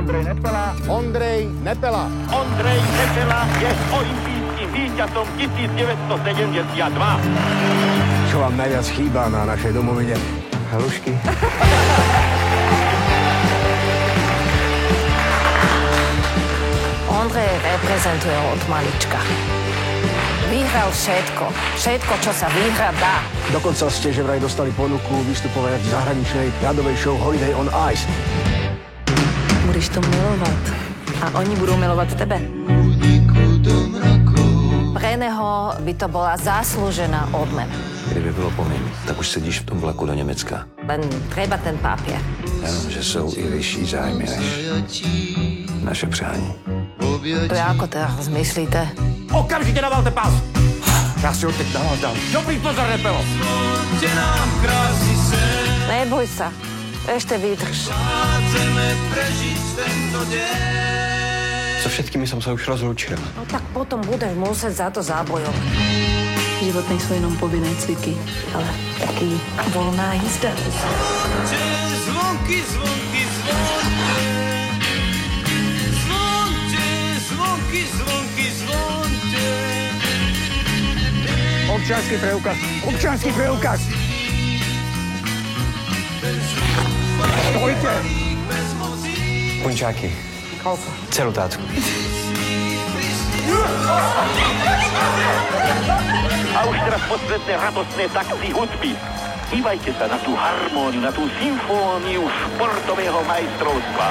Ondrej Nepela. Ondrej Nepela. Ondrej Nepela je olympijským víťazom 1972. Čo vám najviac chýba na našej domovine? Halušky. Ondrej reprezentuje od malička. Vyhral všetko, čo sa vyhrať dá. Dokonca ste že vraj dostali ponuku vystupovať v zahraničnej ľadovej show Holiday on Ice. Budeš to milovať a oni budú milovať tebe. Pre neho by to bola zaslúžená odmena. Kdyby bylo po mým, tak už sedíš v tom vlaku do Německa. Len treba ten papier. Jenomže jsou i vyšší zájmy než naše přání. To je ako teraz myslíte? Okamžite navalte pás! Ja si ho teď na vás dám. Dobrý pozor, Nepelo! Neboj sa, ešte vydrž. So všetkými som sa už rozlúčil. No tak potom budeš musieť za to zabojovať. Život nejsou jenom povinné cviky, ale taky volná jízda. Zvonky, zvonky, zvonky. Zvonky, zvonky, zvonky. Občiansky preukaz. Občiansky preukaz. Stojte. Punčáky. Koľko? Celú tácku. A už teraz posledné radostné takty hudby. Dívajte sa na tú harmóniu, na tú symfóniu športového majstrovstva.